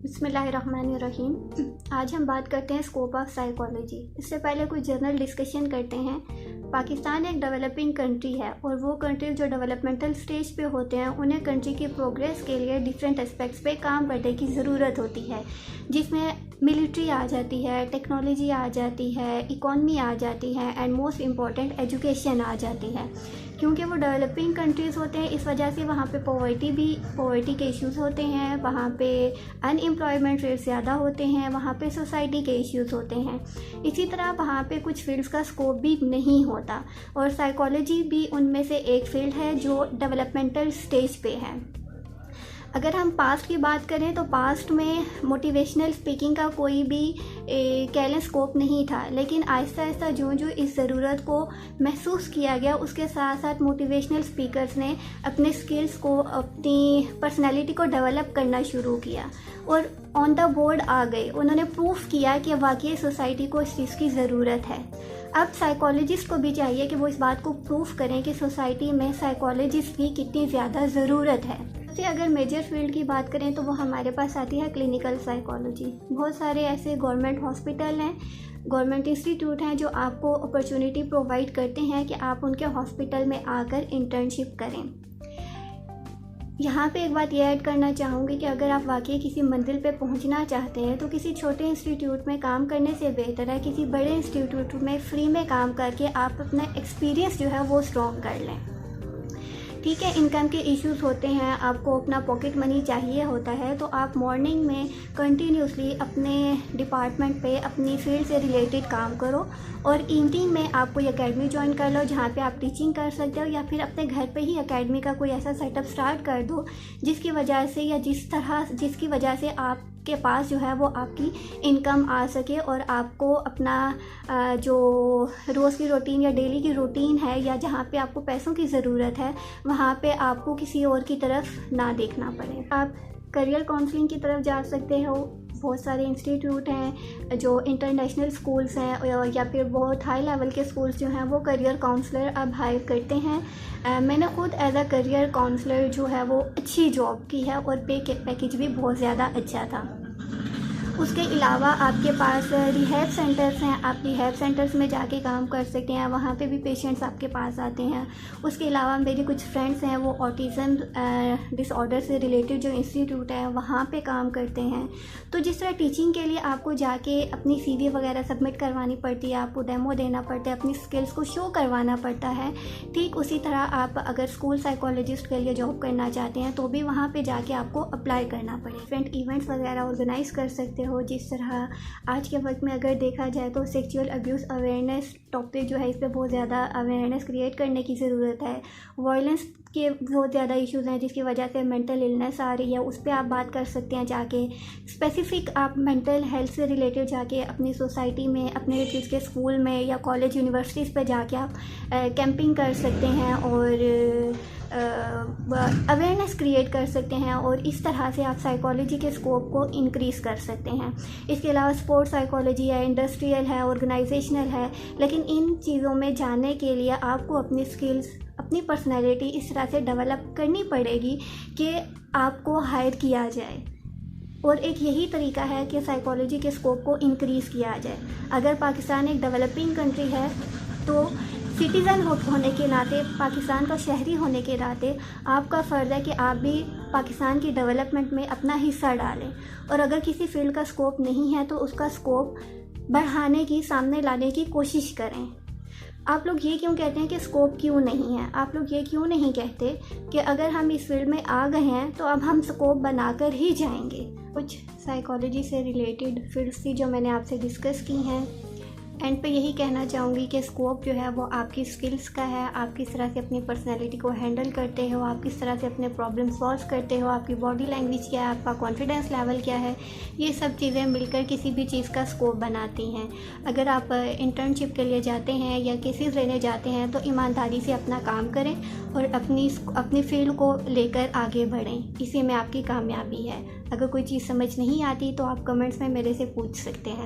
बिस्मिल्लाहिर्रहमानिर्रहीम। आज हम बात करते हैं स्कोप ऑफ साइकोलॉजी। इससे पहले कुछ जनरल डिस्कशन करते हैं। पाकिस्तान एक डेवलपिंग कंट्री है और वो कंट्री जो डेवलपमेंटल स्टेज पे होते हैं उन्हें कंट्री की प्रोग्रेस के लिए डिफरेंट एस्पेक्ट्स पे काम करने की ज़रूरत होती है, जिसमें मिलिट्री आ जाती है, टेक्नोलॉजी आ जाती है, इकॉनमी आ जाती है एंड मोस्ट इम्पॉर्टेंट एजुकेशन आ जाती है। क्योंकि वो डेवलपिंग कंट्रीज़ होते हैं, इस वजह से वहाँ पे पॉवर्टी के इश्यूज़ होते हैं, वहाँ पे अनएम्प्लॉयमेंट रेट ज़्यादा होते हैं, वहाँ पे सोसाइटी के इश्यूज़ होते हैं। इसी तरह वहाँ पे कुछ फील्ड्स का स्कोप भी नहीं होता और साइकोलॉजी भी उनमें से एक फील्ड है जो डेवलपमेंटल स्टेज पे है। अगर हम पास्ट की बात करें तो पास्ट में मोटिवेशनल स्पीकिंग का कोई भी कह लें स्कोप नहीं था, लेकिन आहिस्ता आहिस्ता जो इस ज़रूरत को महसूस किया गया उसके साथ साथ मोटिवेशनल स्पीकर्स ने अपने स्किल्स को, अपनी पर्सनैलिटी को डेवलप करना शुरू किया और ऑन द बोर्ड आ गए। उन्होंने प्रूफ किया कि वाकई सोसाइटी को इस चीज़ की ज़रूरत है। अब साइकोलॉजिस्ट को भी चाहिए कि वो इस बात को प्रूफ करें कि सोसाइटी में साइकोलॉजिस्ट की कितनी ज़्यादा ज़रूरत है। सबसे अगर मेजर फील्ड की बात करें तो वो हमारे पास आती है क्लिनिकल साइकोलॉजी। बहुत सारे ऐसे गवर्नमेंट हॉस्पिटल हैं, गवर्नमेंट इंस्टीट्यूट हैं जो आपको अपॉर्चुनिटी प्रोवाइड करते हैं कि आप उनके हॉस्पिटल में आकर इंटर्नशिप करें। यहाँ पे एक बात ये ऐड करना चाहूँगी कि अगर आप वाकई किसी मंजिल पे पहुँचना चाहते हैं तो किसी छोटे इंस्टीट्यूट में काम करने से बेहतर है किसी बड़े इंस्टीट्यूट में फ्री में काम करके आप अपना एक्सपीरियंस जो है वो स्ट्रॉन्ग कर लें। ठीक है, इनकम के इश्यूज़ होते हैं, आपको अपना पॉकेट मनी चाहिए होता है, तो आप मॉर्निंग में कंटिन्यूसली अपने डिपार्टमेंट पे अपनी फील्ड से रिलेटेड काम करो और इवनिंग में आप कोई एकेडमी ज्वाइन कर लो जहाँ पे आप टीचिंग कर सकते हो, या फिर अपने घर पे ही एकेडमी का कोई ऐसा सेटअप स्टार्ट कर दो जिसकी वजह से आपके पास जो है वो आपकी इनकम आ सके और आपको अपना जो रोज़ की रूटीन या डेली की रूटीन है या जहाँ पे आपको पैसों की ज़रूरत है वहाँ पे आपको किसी और की तरफ ना देखना पड़े। आप करियर काउंसलिंग की तरफ जा सकते हो। बहुत सारे इंस्टीट्यूट हैं जो इंटरनेशनल स्कूल्स हैं या फिर बहुत हाई लेवल के स्कूल्स जो हैं वो करियर काउंसलर अब हायर करते हैं। मैंने खुद एज अ करियर काउंसलर जो है वो अच्छी जॉब की है और पैकेज भी बहुत ज़्यादा अच्छा था। उसके अलावा आपके पास रिहैब सेंटर्स हैं, आप रिहैब सेंटर्स में जाके काम कर सकते हैं, वहाँ पे भी पेशेंट्स आपके पास आते हैं। उसके अलावा मेरे कुछ फ्रेंड्स हैं वो ऑटिज़म डिसऑर्डर से रिलेटेड जो इंस्टीट्यूट है वहाँ पे काम करते हैं। तो जिस तरह टीचिंग के लिए आपको जाके अपनी CV वगैरह सबमिट करवानी पड़ती है, आपको डेमो देना पड़ता है, अपनी स्किल्स को शो करवाना पड़ता है, ठीक उसी तरह आप अगर स्कूल साइकोलॉजिस्ट के लिए जॉब करना चाहते हैं तो भी वहाँ पे जाके आपको अप्लाई करना पड़े। डिफरेंट इवेंट्स वगैरह ऑर्गेनाइज कर सकते हो। जिस तरह आज के वक्त में अगर देखा जाए तो सेक्सुअल अब्यूज़ अवेयरनेस टॉपिक जो है इस पर बहुत ज़्यादा अवेयरनेस क्रिएट करने की ज़रूरत है। वायलेंस के बहुत ज़्यादा इश्यूज़ हैं जिसकी वजह से मेंटल इलनेस आ रही है, उस पर आप बात कर सकते हैं जाके। स्पेसिफिक आप मेंटल हेल्थ से रिलेटेड जाके अपनी सोसाइटी में, अपने किड्स के स्कूल में या कॉलेज यूनिवर्सिटीज़ पर जाके आप कैंपिंग कर सकते हैं और अवेयरनेस क्रिएट कर सकते हैं और इस तरह से आप साइकोलॉजी के स्कोप को इंक्रीज़ कर सकते हैं। इसके अलावा स्पोर्ट्स साइकोलॉजी है, इंडस्ट्रियल है, ऑर्गेनाइजेशनल है, लेकिन इन चीज़ों में जाने के लिए आपको अपनी स्किल्स, अपनी पर्सनैलिटी इस तरह से डेवलप करनी पड़ेगी कि आपको हायर किया जाए। और एक यही तरीका है कि साइकोलॉजी के स्कोप को इंक्रीज़ किया जाए। अगर पाकिस्तान एक डेवलपिंग कंट्री है तो सिटीज़न होने के नाते, पाकिस्तान का शहरी होने के नाते आपका फ़र्ज़ है कि आप भी पाकिस्तान की डेवलपमेंट में अपना हिस्सा डालें और अगर किसी फील्ड का स्कोप नहीं है तो उसका स्कोप बढ़ाने की, सामने लाने की कोशिश करें। आप लोग ये क्यों कहते हैं कि स्कोप क्यों नहीं है? आप लोग ये क्यों नहीं कहते कि अगर हम इस फील्ड में आ गए हैं तो अब हम स्कोप बनाकर ही जाएंगे? कुछ साइकोलॉजी से रिलेटेड फील्ड्स थी जो मैंने आपसे डिस्कस की हैं। एंड पे यही कहना चाहूँगी कि स्कोप जो है वो आपकी स्किल्स का है, आप किस तरह से अपनी पर्सनैलिटी को हैंडल करते हो, आप किस तरह से अपने प्रॉब्लम सॉल्व करते हो, आपकी बॉडी लैंग्वेज क्या है, आपका कॉन्फिडेंस लेवल क्या है, ये सब चीज़ें मिलकर किसी भी चीज़ का स्कोप बनाती हैं। अगर आप इंटर्नशिप के लिए जाते हैं या केसेस लेने जाते हैं तो ईमानदारी से अपना काम करें और अपनी फील्ड को लेकर आगे बढ़ें, इसी में आपकी कामयाबी है। अगर कोई चीज़ समझ नहीं आती तो आप कमेंट्स में मेरे से पूछ सकते हैं।